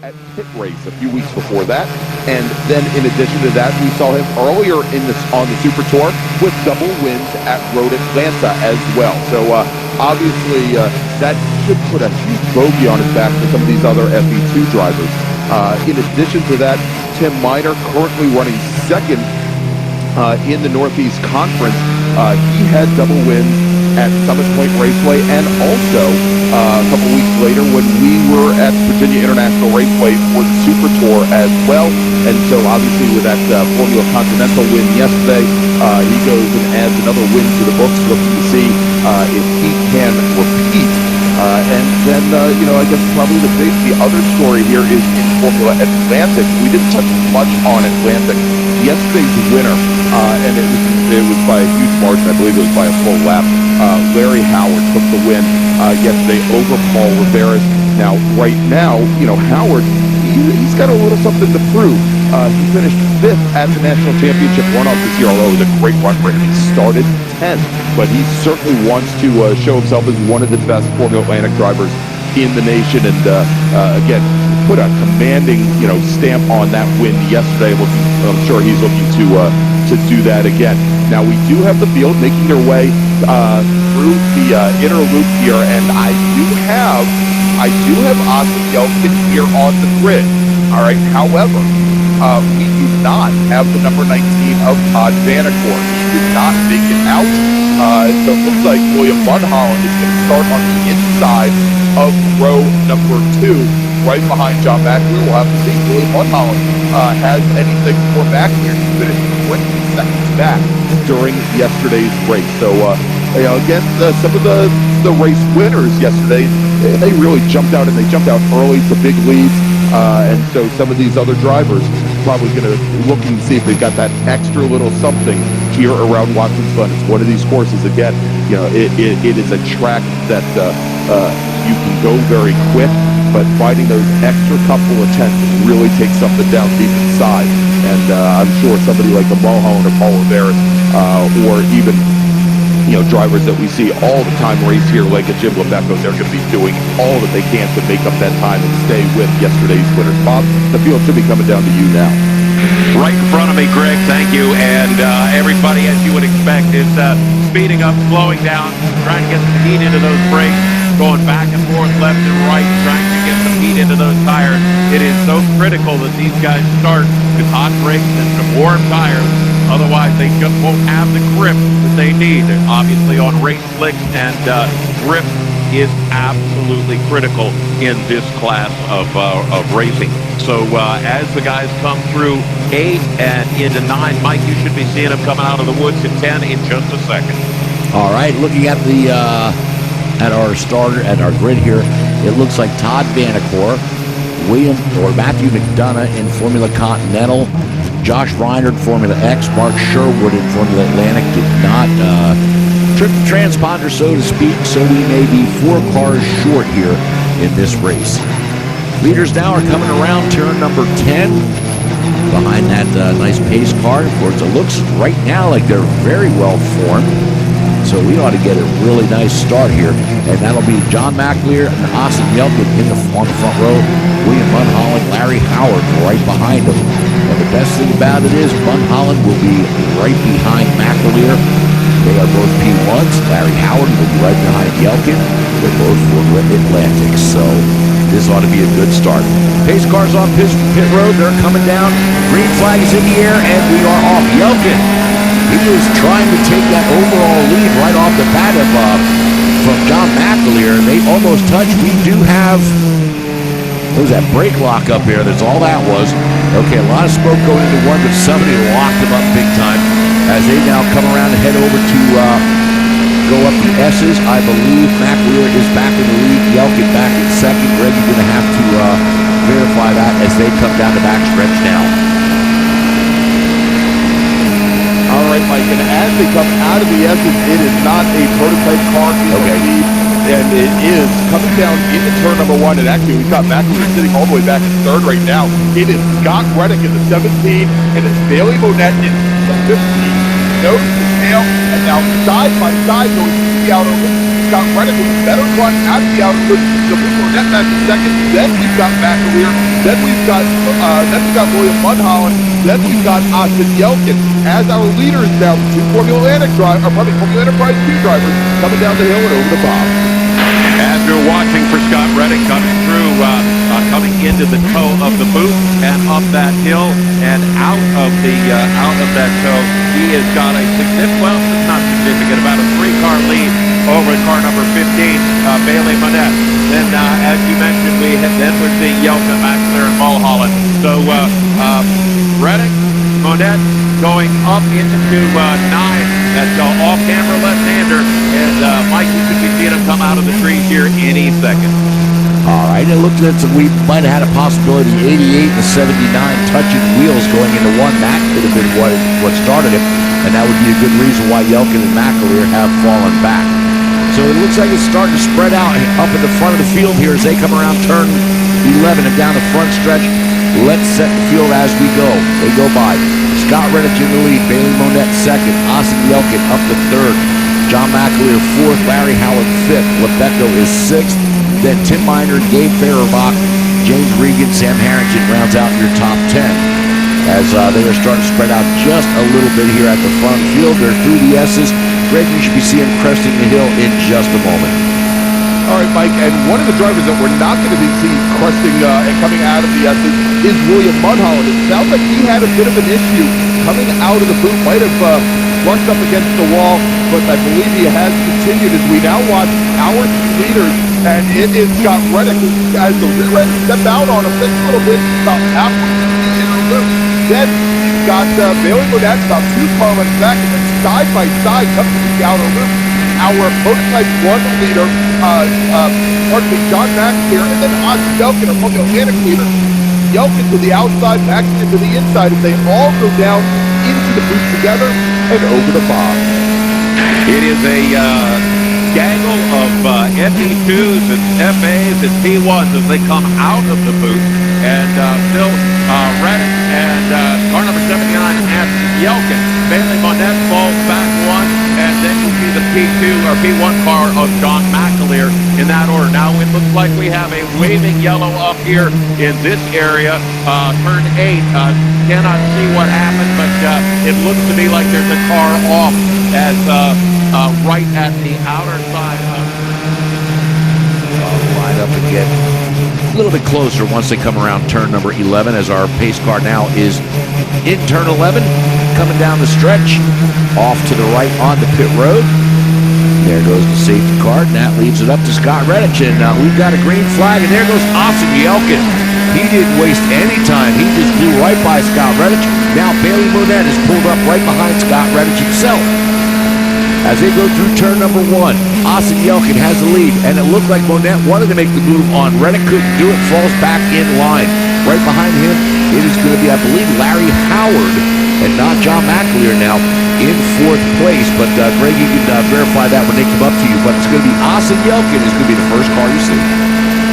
at Pit Race a few weeks before that. And then in addition to that, we saw him earlier on the Super Tour with double wins at Road Atlanta as well. So obviously that should put a huge bogey on his back for some of these other FE2 drivers. In addition to that, Tim Miner currently running second in the Northeast Conference. He had double wins at Summit Point Raceway, and also a couple weeks later when we were at Virginia International Raceway for the Super Tour as well. And so obviously with that Formula Continental win yesterday, he goes and adds another win to the books, looking to see if he can repeat. And then, I guess probably the other story here is in Formula Atlantic. We didn't touch much on Atlantic. Yesterday's winner, and it was by a huge margin. I believe it was by a full lap. Larry Howard took the win yesterday over Paul Rivera. Now, right now, Howard, he's got a little something to prove. He finished 5th at the National Championship runoff this year, although it was a great run for him. He started 10th, but he certainly wants to show himself as one of the best Formula Atlantic drivers in the nation. And again, put a commanding, stamp on that win yesterday. I'm sure he's looking to do that again. Now we do have the field making their way through the inner loop here, and I do have Austin Yelkin here on the grid. All right. However, we do not have the number 19 of Todd Vanacore. He did not make it out. So it looks like William Mulholland is going to start on the inside of row number 2, right behind John McAleer. We'll have to see if William Mulholland has anything for McAleer. He finished 20 seconds back during yesterday's race. So, again, some of the race winners yesterday, they really jumped out, and they jumped out early to big leads. And so some of these other drivers probably going to look and see if they've got that extra little something here around Watkins Glen. It's one of these courses, again, it is a track that you can go very quick, but finding those extra couple of tenths really takes something down deep inside. And I'm sure somebody like a Mulholland or Paul Rivera, or even drivers that we see all the time race here, like a Jim Lebeco, they're going to be doing all that they can to make up that time and stay with yesterday's winners. Bob, the field should be coming down to you now. Right in front of me, Greg, thank you. And everybody, as you would expect, is speeding up, slowing down, trying to get some heat into those brakes, going back and forth, left and right, trying to get some heat into those tires. It is so critical that these guys start with hot brakes and some warm tires. Otherwise, they just won't have the grip that they need. They're obviously on race slicks, and grip is absolutely critical in this class of racing. So as the guys come through 8 and into 9, Mike, you should be seeing them coming out of the woods at 10 in just a second. All right, looking at the at our starter at our grid here, it looks like Todd Vanacore, Matthew McDonough in Formula Continental, Josh Reinhardt, Formula X, Mark Sherwood in Formula Atlantic did not trip the transponder, so to speak, so we may be 4 cars short here in this race. Leaders now are coming around turn number 10 behind that nice pace car. Of course, it looks right now like they're very well formed, so we ought to get a really nice start here, and that'll be John McAleer and Austin Yelkin on the front row, William Mulholland, Larry Howard right behind them. And the best thing about it is Mulholland will be right behind McAleer. They are both P1s. Larry Howard will be right behind Yelkin. They're both Formula Atlantic, so this ought to be a good start. Pace cars on pit road. They're coming down. Green flag is in the air, and we are off. Yelkin, he is trying to take that overall lead right off the bat from John McAleer. They almost touched. We do have... What was that brake lock up here? That's all that was. Okay, a lot of smoke going into one, but somebody locked him up big time as they now come around and head over to go up the S's. I believe McAleer is back in the lead. Yelkin back in second. Greg, you're going to have to verify that as they come down the backstretch now. All right, Mike, and as they come out of the S's, it is not a prototype car. Okay. And it is coming down into turn number 1, and actually we've got McAleer sitting all the way back in third right now. It is Scott Reddick in the 17, and it's Bailey Monette in the 15. Nose to tail, and now side by side going to be out over Scott Reddick with a better run out of the outer loop. So Burnett back in second. Then we've got McAleer. Then we've got William Mulholland. Then we've got Austin Yelkin as our leaders now. The two Formula Enterprise 2 drivers coming down the hill and over the Bob. As you're watching for Scott Reddick coming through, coming into the toe of the boot and up that hill and out of that toe, he has got a significant, well, it's not significant, about a 3-car lead over car number 15, Bailey Monette. Then, as you mentioned, we're seeing Yelkin, McAleer, and Mulholland. So Reddick, Monette going up into 9. That's off-camera left-hander, and Mike, you should be seeing him come out of the trees here any second. All right, it looked like we might have had a possibility 88 to 79 touching wheels going into one. That could have been what started it, and that would be a good reason why Yelkin and McAleer have fallen back. So it looks like it's starting to spread out up in the front of the field here as they come around turn 11 and down the front stretch. Let's set the field as we go. They go by. Scott Reddick in the lead, Bailey Monette second, Austin Yelkin up to third, John McAleer fourth, Larry Howard fifth, Lebeco is sixth, then Tim Miner, Gabe Fehrenbach, James Regan, Sam Harrington rounds out your top 10. As they are starting to spread out just a little bit here at the front field. They're through the S's. Greg, you should be seeing cresting the hill in just a moment. All right, Mike, and one of the drivers that we're not going to be seeing cresting and coming out of the S's is William Mulholland. It sounds like he had a bit of an issue coming out of the boot, might have brushed up against the wall, but I believe he has continued as we now watch our two leaders, and it is Scott Reddick who has the rear end step out on a bit little bit about halfway through the inner loop. Then you've got Bailey Monette about 2 car lengths back, and then side by side coming to the outer loop. Our prototype 1 leader, John McAleer, and then Austin Yelkin, our Formula Atlantic leader. Yelkin to the outside, McAleer to the inside, as they all go down into the booth together and over the Bob. It is a gaggle of FE2s and FAs and P1s as they come out of the booth. And Phil Reddick and car number 79, Austin Yelkin. Bailey Monette falls back 1, and then you see the P2 or P1 car of John McAleer in that order. Now it looks like we have a waving yellow up here in this area. Turn 8, cannot see what happened, but it looks to me like there's a car off as right at the outer side of Line up again. A little bit closer once they come around turn number 11 as our pace car now is in turn 11, coming down the stretch, off to the right on the pit road. There goes the safety car, and that leaves it up to Scott Reddick, and we've got a green flag, and there goes Austin Yelkin. He didn't waste any time. He just flew right by Scott Reddick. Now Bailey Monette is pulled up right behind Scott Reddick himself. As they go through turn number 1, Austin Yelkin has the lead, and it looked like Monette wanted to make the move on. Reddick couldn't do it, falls back in line. Right behind him, it is going to be, I believe, Larry Howard, and not John McAleer now in 4th place. But Greg, you can verify that when they come up to you. But it's going to be Austin Yelkin is going to be the first car you see.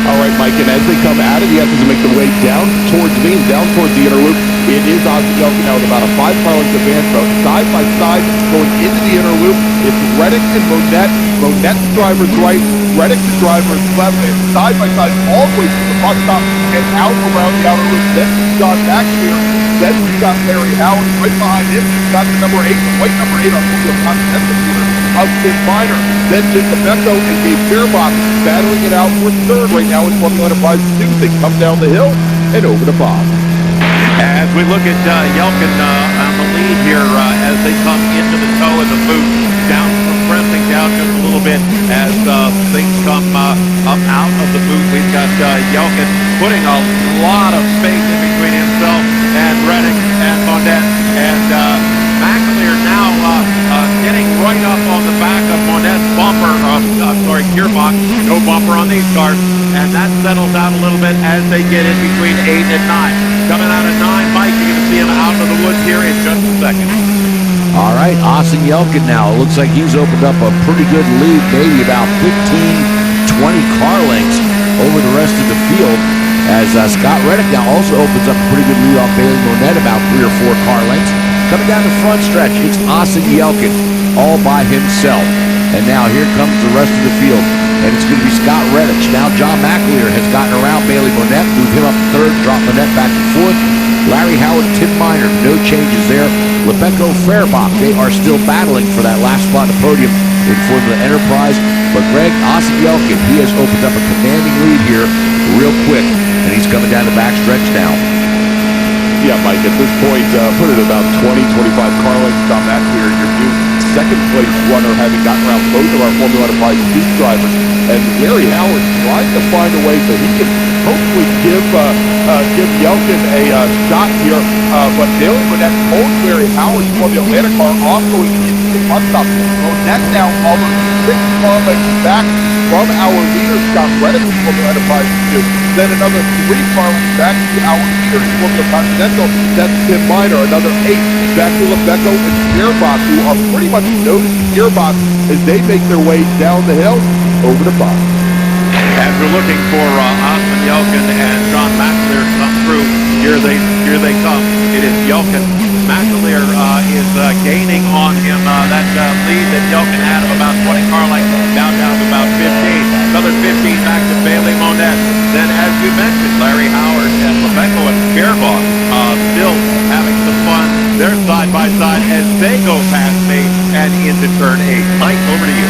All right, Mike, and as they come out of the S's and make their way down towards me and down towards the inner loop, it is Austin Yelkin now with about a 5-car length advance, but side by side going into the inner loop. It's Reddick and Monette. Monette's driver's right, Reddick's driver's left, and side by side all the way to the bus stop and out around the outer loop. Then we've got McAleer. Then we've got Larry Howard right behind him. We've got the number 8, the white number 8 on the Continental leader of Tim Miner. Then Jim Lebeco and Gabe Fehrenbach battling it out for third right now in Formula Enterprise 2. They come down the hill and over the Bob. As we look at Yelkin on the lead here as they come into the toe of the boot, down, compressing down just a little bit as things come up out of the boot. We've got Yelkin putting a lot of space in between himself and Reddick and Monette, and McAleer now getting right up on the back of Monette's bumper, gearbox, no bumper on these cars, and that settles out a little bit as they get in between 8 and 9. Coming out of 9, Mike, you're going to see him out of the woods here in just a second. All right, Austin Yelkin now. It looks like he's opened up a pretty good lead, maybe about 15, 20 car lengths over the rest of the field. As Scott Reddick now also opens up a pretty good lead off Bailey Monette, about 3 or 4 car lengths. Coming down the front stretch, it's Austin Yelkin all by himself. And now here comes the rest of the field. And it's going to be Scott Redditch. Now John McAleer has gotten around Bailey Monette, moved him up to third, dropped Monette back to fourth. Larry Howard, Tim Miner, no changes there. Lebeco Fairbach, they are still battling for that last spot in the podium in Formula Enterprise. But Greg Osielkin, he has opened up a commanding lead here real quick, and he's coming down the backstretch now. Yeah, Mike, at this point, put it about 20, 25 car lengths. John McAleer, your new second-place runner, having gotten around both of our Formula Enterprise Duke drivers. And Larry Howard trying to find a way so he can hopefully give Yelkin a shot here. But Bailey Monette told Larry Howard's Formula Atlanta car off going into the bus stop. Monette now almost 6 car lengths back from our leader, Scott Redditch, in Formula Enterprise 2. Then another 3 car lengths back to our leader in Formula Continental. That's Tim Miner. Another 8 back to Lebeco and Fairbach, who are pretty much noticing gearbox as they make their way down the hill over the bottom. As we're looking for Austin Yelkin and John McAleer to come through, here they come. It is Yelkin. McAleer is gaining on him. That lead that Yelkin had of about 20 car lengths down to about 15. Another 15 back to Bailey Monette. Then, as you mentioned, Larry Howard and Lebeco and Fairbach still having some fun. They're side by side as they go past me and into turn 8. Mike, over to you.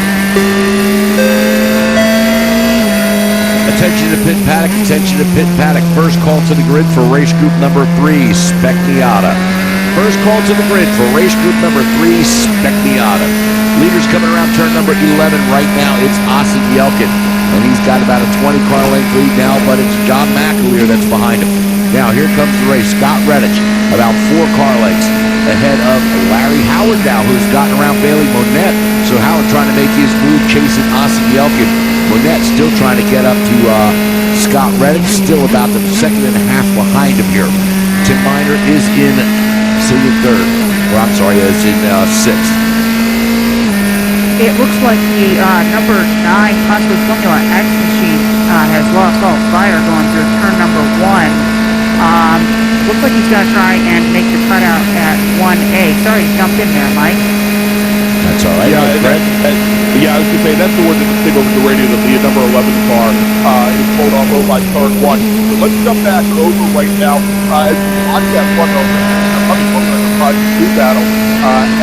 Attention to pit paddock, attention to pit paddock. First call to the grid for race group number 3, Spec Miata. First call to the grid for race group number 3, Spec Miata. Leaders coming around turn number 11 right now. It's Austin Yelkin, and he's got about a 20 car length lead now, but it's John McAleer that's behind him. Now here comes the race. Scott Redditch about 4 car lengths ahead of Larry Howard now, who's gotten around Bailey Monette. So Howard trying to make his move, chasing Austin Yelkin. Monette still trying to get up to Scott Redditch, still about the 2.5 behind him here. Tim Miner is in third, or I'm sorry, is in 6th. It looks like the number 9 Costco Formula X machine has lost all fire going through turn number 1. Looks like he's going to try and make the cutout at 1A. Sorry to jump in there, Mike. That's all right. Yeah, I was going to say, that's the word that was over the radio, that the number 11 car is pulled off over by turn 1. So let's jump back over right now as we watch that one over the battle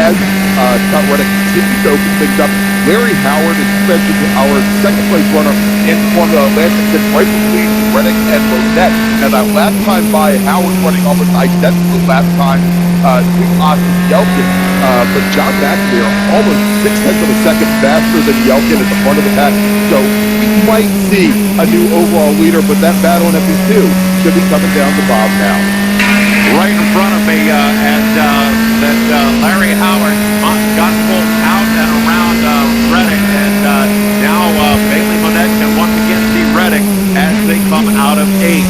as Scott Redditch continues to open things up. Larry Howard, as you mentioned, our second-place runner in Formula Atlantic, sits right between Redditch and Monette. Now, that last time by, Howard running almost identical last time to Austin Yelkin. But John McAleer almost 6/10 of a second faster than Yelkin at the front of the pack. So we might see a new overall leader, but that battle in FE2 should be coming down the bottom now. Right in front of me, Larry Howard got pulled out and around Redditch, and now Bailey Monette can once again see Redditch as they come out of 8.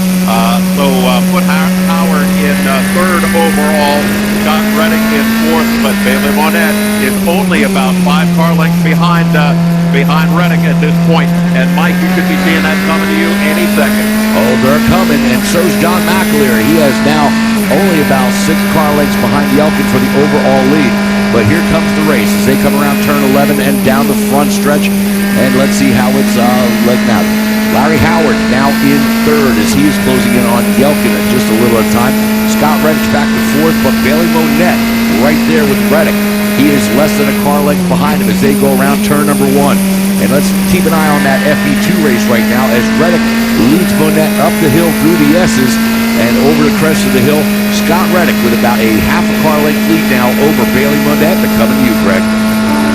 So put Howard in 3rd overall, Scott Redditch in 4th, but Bailey Monette is only about 5 car lengths behind Redditch at this point. And Mike, you could be seeing that coming to you any second. Oh, they're coming, and so's John McAleer. He has now only about 6 car lengths behind Yelkin for the overall lead. But here comes the race as they come around turn 11 and down the front stretch. And let's see how it's looking out. Larry Howard now in 3rd as he is closing in on Yelkin at just a little at a time. Scott Redditch back to 4th, but Bailey Monette right there with Redditch. He is less than a car length behind him as they go around turn number 1. And let's keep an eye on that FE2 race right now as Redditch leads Monette up the hill through the S's and over the crest of the hill. Scott Redditch with about a half a car length lead now over Bailey Monette. They're coming to you, Greg.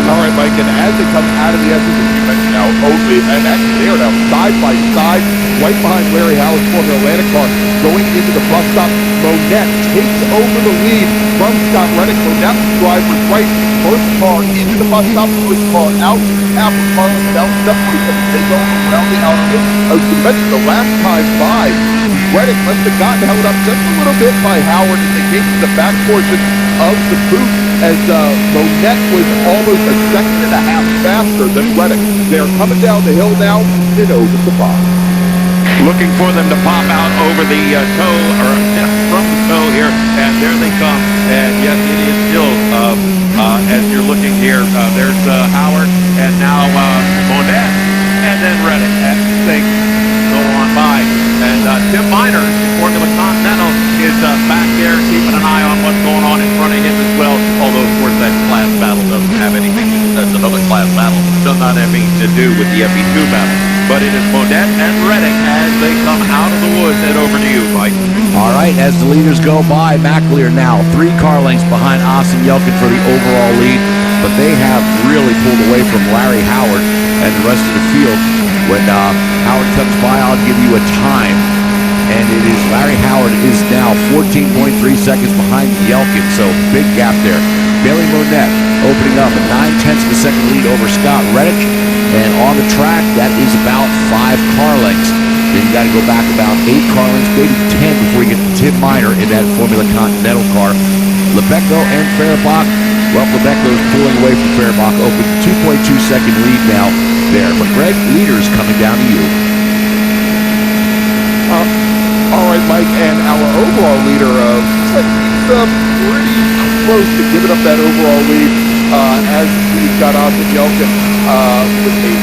All right, Mike, and as they come out of the S's, as you mentioned now, Oakley, and actually they are now side by side, right behind Larry Howard's Formula Atlantic car, going into the bus stop. Monette takes over the lead from Scott Redditch. Monette driver's right, first car into the bus stop, first car out, half a car down, separates them, they go around the outer. As you mentioned, the last time by, Redditch must have gotten held up just a little bit by Howard as they came to the back portion of the boot, as Monette was almost a 1.5 seconds faster than Redditch. They're coming down the hill now and over the bottom. Looking for them to pop out over the toe, or from the toe here, and there they come. And yes, it is still, as you're looking here, there's Howard and now Monet, and then Reddick as things go on by. And Tim Miner in Formula Continental is back there keeping an eye on what's going on in front of him as well. Although, of course, that class battle doesn't have anything to do. That's another class battle. Does not have anything to do with the FE2 battle. But it is Monet and Reddick as they come out of the woods and over to you, Mike. All right, as the leaders go by, McAleer now 3 car lengths behind Austin Yelkin for the overall lead, but they have really pulled away from Larry Howard and the rest of the field. When Howard comes by, I'll give you a time, and it is Larry Howard is now 14.3 seconds behind Yelkin, so big gap there. Bailey Monet opening up a 9/10 of a second lead over Scott Reddick, and on the track, that is about 5 car lengths. Then you got to go back about 8 car lengths, maybe 10 before you get to Tim Miner in that Formula Continental car. Lebeco and Fehrbach, well, Lebeco's pulling away from Fehrbach, open 2.2 second lead now there. But Greg, leaders coming down to you. All right, Mike, and our overall leader, looks like he's pretty close to giving up that overall lead as we've got Austin Yelkin with a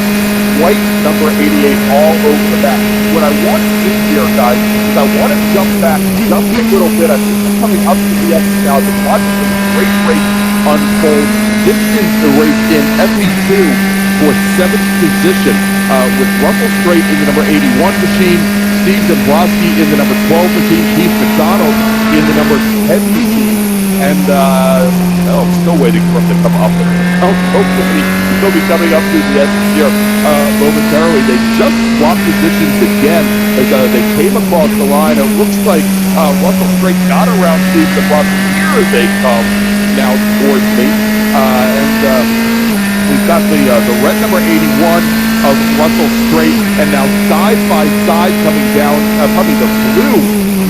white number 88 all over the back. What I want to do here, guys, is I want to jump back just a little bit. I think we're coming up to the end now. I've been watching this great race unfold. This is the race in FE2 for 7th position with Russell Strait in the number 81 machine, Steve Dombrowski in the number 12 machine, Keith McDonald in the number 10 machine, and still waiting for him to come up. Hopefully he'll be coming up to the end here momentarily. They just swapped positions again as they came across the line. It looks like Russell Strait got around Steve Dombrowski. Here they come now towards me, and we've got the red number 81 of Russell Strait, and now side by side coming down, probably the blue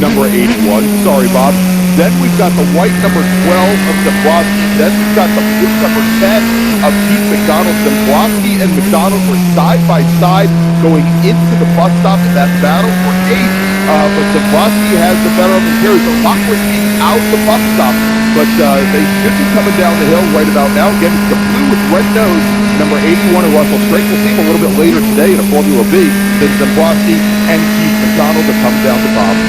number 81. Sorry, Bob. Then we've got the white number 12 of Dombrowski. Then we've got the blue number 10 of Keith McDonald. Dombrowski and McDonald were side by side going into the bus stop in that battle for 8th. But Dombrowski has the better of him here. He's a lot more speed out the bus stop. But they should be coming down the hill right about now. Again, it's the blue with red nose, number 81 of Russell Strait. We'll see him a little bit later today in a Formula B than Dombrowski and Keith McDonald to come down the bottom.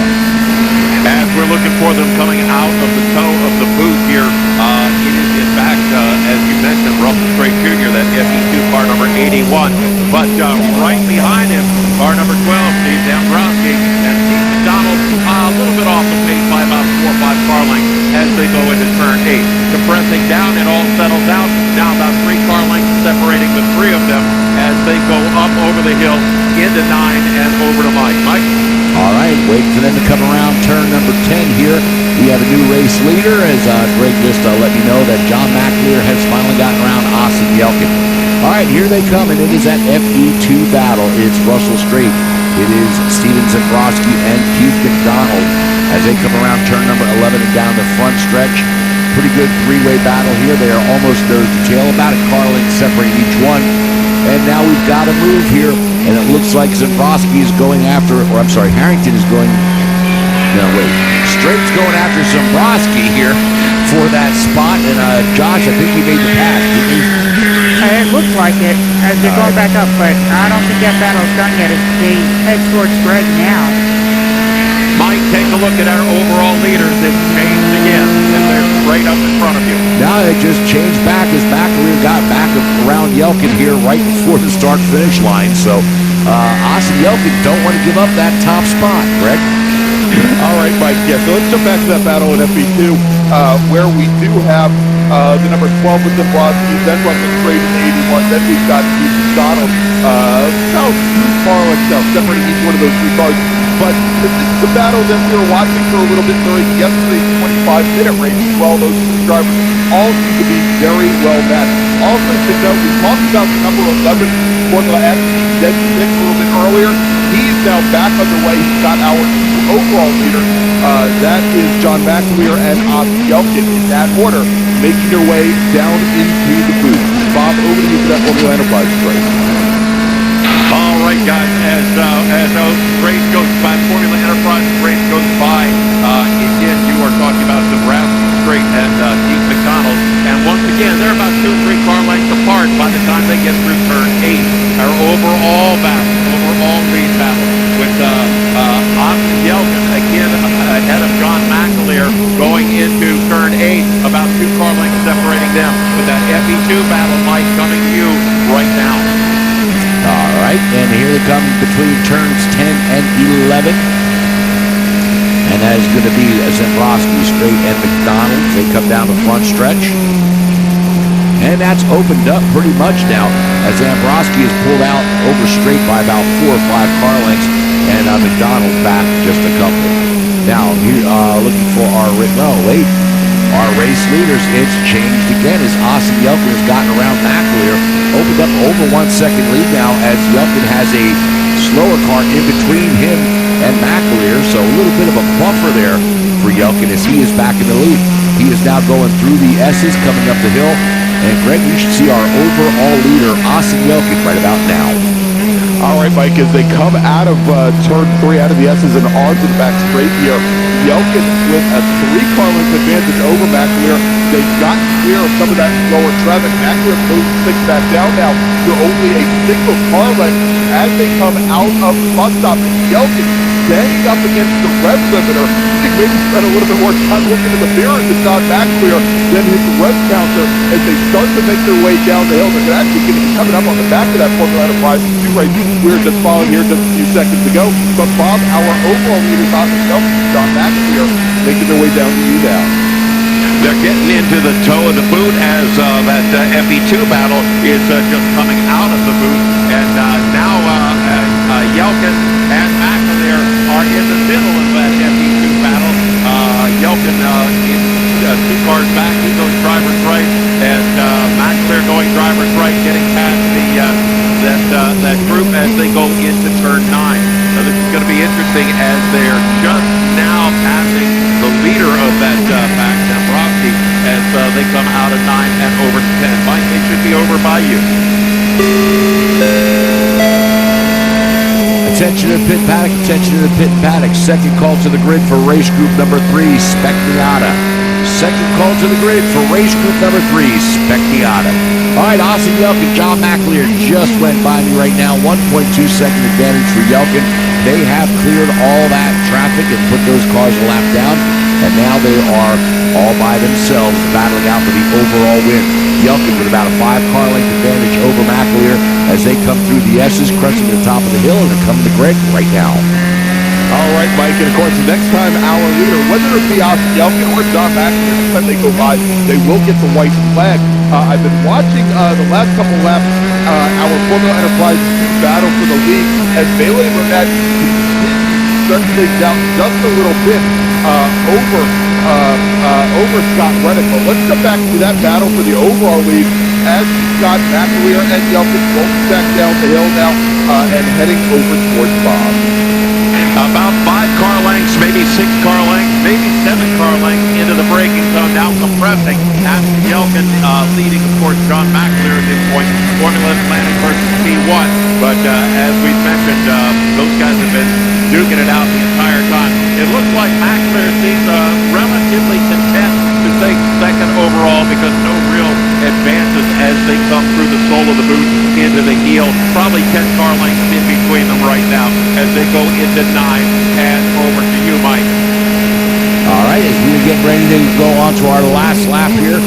As we're looking for them coming out of the toe of the boot here, it is in fact, as you mentioned, Russell Strait Jr., that FE2 car number 81. But right behind him, car number 12, Steve Dombrowski, and Steve McDonald a little bit off the pace by about 4 or 5 car lengths as they go into turn 8. Compressing down, it all settles out. Now about 3 car lengths separating the 3 of them as they go up over the hill into 9 and over to Mike. Mike? All right, waiting for them to come around turn number 10 here. We have a new race leader as Greg just let me know that John McAleer has finally gotten around Austin Yelkin. All right, here they come, and it is that FE2 battle. It's Russell Strait. It is Steven Dombrowski and Keith McDonald as they come around turn number 11 and down the front stretch. Pretty good 3-way battle here. They are almost nose to tail, about a car length separating each one. And now we've got a move here, and it looks like Dombrowski is going after, or I'm sorry, Harrington is going, no, wait, Strait's going after Dombrowski here for that spot, and Josh, I think he made the pass, didn't he? It looks like it as they're going back up, but I don't think that battle's done yet as they head towards Greg now. Mike, take a look at our overall leaders. It's changed again, and they're right up in front of you. Now it just changed back as McAleer got back around Yelkin here right before the start-finish line. So Austin Yelkin don't want to give up that top spot, Greg. All right, Mike. Yeah, so let's jump back to that battle in FE2 where we do have the number 12 with Dombrowski, then Russell Strait in 81, then we've got Keith McDonald. About 2 car lengths now, separating each one of those 3 cars. But this is the battle that we were watching for a little bit during yesterday's 25-minute race as well. Those 2 drivers all seem to be very well matched. Also to note, we talked about the number 11 Formula X, Dead Stick, a little bit earlier. He's now back underway. He's got our overall leader. That is John McAleer and Austin Yelkin in that order, making their way down into the booth. Bob, over to you for that Formula Enterprise race. All right, guys, as race goes by, Formula Enterprise race goes by, again, you are talking about Dombrowski, Strait, and Keith McDonald. And once again, they're about 2 or 3 car lengths apart by the time they get through is going to be Zembrowski, Straight, and McDonald. They come down the front stretch. And that's opened up pretty much now as Zambrowski is pulled out over Straight by about 4 or 5 car lengths, and McDonald back just a couple. Now, here, looking for our race leaders. It's changed again as Austin Yelkin has gotten around McAleer. Opened up over 1 second lead now as Yelkin has a slower car in between him and McAleer. So a little bit of a buffer there for Yelkin as he is back in the lead. He is now going through the S's, coming up the hill. And Greg, you should see our overall leader, Austin Yelkin, right about now. All right, Mike, as they come out of turn 3, out of the S's and R's in the back straight here, Yelkin with a 3-car length advantage over McAleer. They've gotten clear of some of that slower traffic. McAleer moves 6 back down now to only a single car length as they come out of the bus stop. Yelkin banging up against the rev limiter. I think maybe spent a little bit more time looking in the mirror to John McAleer than his rev counter as they start to make their way down the hill. They're actually going to be coming up on the back of that Formula Enterprise 2 race. We were just following here just a few seconds ago. But Bob, our overall leaders on the shelf, John McAleer, making their way down to you now. They're getting into the toe of the boot as that FE2 battle is just coming out of the boot. And now Yelkin and McAleer are in the middle of that FE2 battle. Yelkin is 2 cars back. He goes driver's right. And McAleer going driver's right, getting past that group as they go into turn 9. Now this is going to be interesting as they're just now passing the leader of that pack, Zembrowski, as they come out of 9 and over to 10. Mike, they should be over by you. Attention to the pit paddock, attention to the pit paddock. Second call to the grid for race group number 3, Spectiata. Second call to the grid for race group number 3, Spectiata. All right, Austin Yelkin, John McAleer just went by me right now. 1.2 second advantage for Yelkin. They have cleared all that traffic and put those cars a lap down, and now they are all by themselves battling out for the overall win. Yelkin with about a 5-car length advantage over McAleer as they come through the S's, crunching the top of the hill, and they're coming to Greg right now. All right, Mike, and of course, the next time our leader, whether it be Austin Yelkin or John McAleer, next time they go by, they will get the white flag. I've been watching the last couple laps, our Formula Enterprise 2 battle for the lead, as Bailey Burnett starts things out just a little bit over Scott Reddick. But let's come back to that battle for the overall lead as Scott McAleer and Yelkin both back down the hill now and heading over towards Bob. About 5 car lengths, maybe 6 car lengths, maybe 7 car lengths into the braking zone, now compressing. After Yelkin leading, of course, John McAleer at this point. Formula Atlantic versus P1. But as we've mentioned, those guys have been duking it out the entire time. It looks like McAleer seems relatively content to take second overall because no real advances as they come through the sole of the boot into the heel. Probably 10 car lengths in between them right now as they go into 9 and over to you, Mike. All right, as we get ready to go on to our last lap here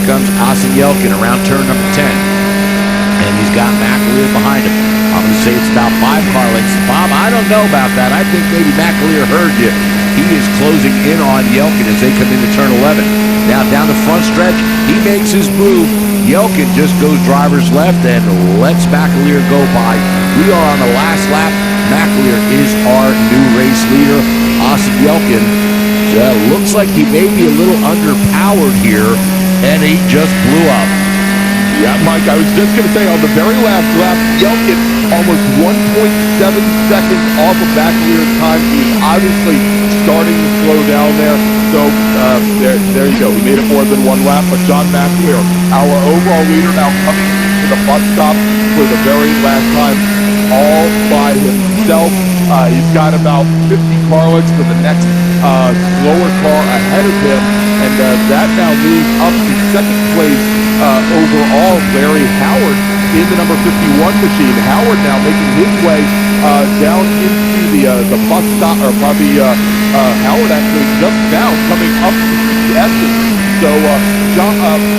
comes Austin Yelkin around turn number 10. And he's got McAleer behind him. I'm going to say it's about 5 car lengths. Bob, I don't know about that. I think maybe McAleer heard you. He is closing in on Yelkin as they come into turn 11. Now down the front stretch, he makes his move. Yelkin just goes driver's left and lets McAleer go by. We are on the last lap. McAleer is our new race leader. Austin Yelkin looks like he may be a little underpowered here, and he just blew up. Yeah, Mike, I was just going to say, on the very last lap, Yelkin almost 1.7 seconds off of McAleer's time. He's obviously starting to slow down there. So, there you go. He made it more than 1 lap. But John McAleer, our overall leader, now coming to the bus stop for the very last time, all by himself. He's got about 50 car lengths for the next slower car ahead of him. And that now moves up to second place overall. Larry Howard in the number 51 machine. Howard now making his way down into the bus stop, or probably Howard actually just now coming up to Essex. So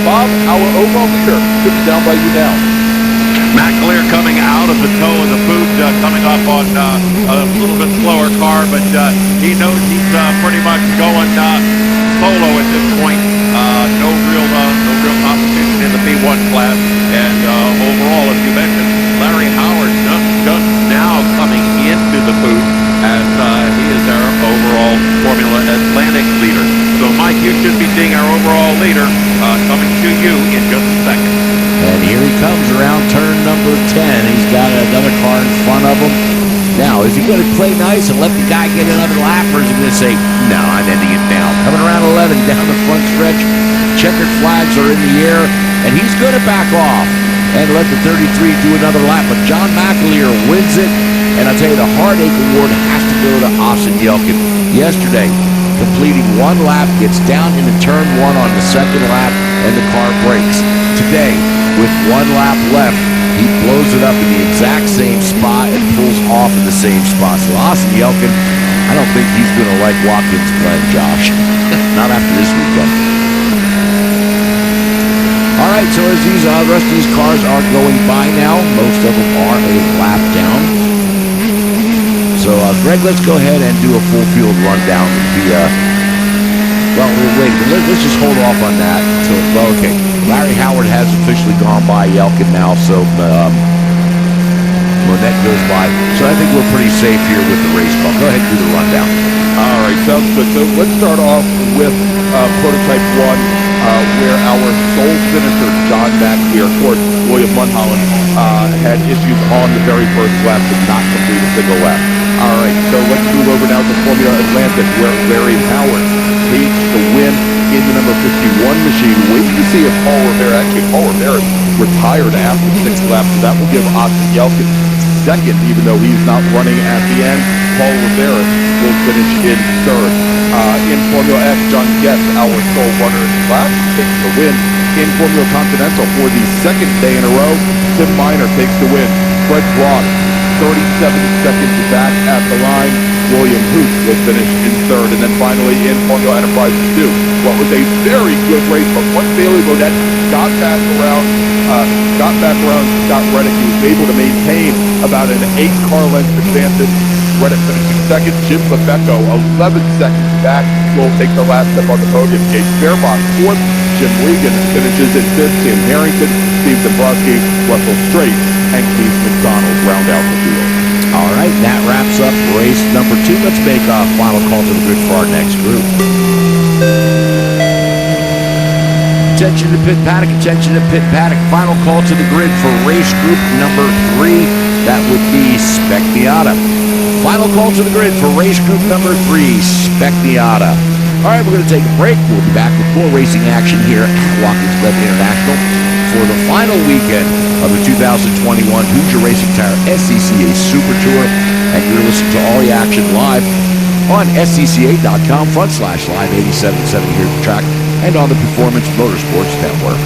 Bob, our overall leader, should be down by you now. McAleer coming out of the toe of the boot, coming up on a little bit slower car, but he knows he's pretty much going solo at this point. No real competition in the P1 class, and overall, as you mentioned, Larry Howard just now coming into the booth as he is our overall Formula Atlantic leader. So, Mike, you should be seeing our overall leader coming to you in just a second. And here he comes around turn number 10. He's got another car in front of him. Now, is he going to play nice and let the guy get another lap, or is he going to say, no, I'm ending it now? Coming around 11 down the front stretch, checkered flags are in the air, and he's going to back off and let the 33 do another lap. But John McAleer wins it, and I'll tell you, the Heartache Award has to go to Austin Yelkin. Yesterday, completing one lap, gets down into turn 1 on the second lap, and the car brakes. Today, with one lap left, he blows it up in the exact same spot and pulls off in the same spot. So Austin Yelkin, I don't think he's going to like Watkins Glen, Josh. Not after this weekend. All right, so as these rest of these cars are going by now, most of them are a lap down. So, Greg, let's go ahead and do a full field rundown of the, well, wait a minute, let's just hold off on that. So, well, okay, Larry Howard has officially gone by Yelkin now, so Monette goes by. So I think we're pretty safe here with the race call. Go ahead and do the rundown. All right, sounds good. So let's start off with prototype 1, where our sole finisher, John McAleer, of course, William Mulholland, had issues on the very first lap, did not complete a single lap. All right, so let's move over now to Formula Atlantic, where Larry Howard takes the win in the number 51 machine. Waiting to see if Paul Rivera, actually Paul Rivera retired after 6 laps, so that will give Austin Yelkin second, even though he's not running at the end. Paul Rivera will finish in third. In Formula X, John Guest, our sole runner in the class, takes the win. In Formula Continental, for the second day in a row, Tim Miner takes the win. Fred Brock, 37 seconds back at the line. William Hoot will finish in third. And then finally in Formula Enterprise 2, what was a very good race, but once Bailey Bodette got back around Scott Reddick, he was able to maintain about an 8-car length advantage. Reddick finishing second. Jim Lefecco, 11 seconds back, will take the last step on the podium. Gabe Fairbox, fourth. Jim Regan finishes in fifth. Sam Harrington, Steve Dombrowski, Russell Strait, and Keith McDonald round out the field. All right, that wraps up race number 2. Let's make a final call to the grid for our next group. Attention to pit paddock, attention to pit paddock. Final call to the grid for race group number 3. That would be Spec Miata. Final call to the grid for race group number 3, Spec Miata. All right, we're going to take a break. We'll be back with more racing action here at Watkins Glen International for the final weekend of the 2021 Hoosier Racing Tire SCCA Super Tour. And you're listening to all the action live on scca.com/live 87.7 here at the track and on the Performance Motorsports Network.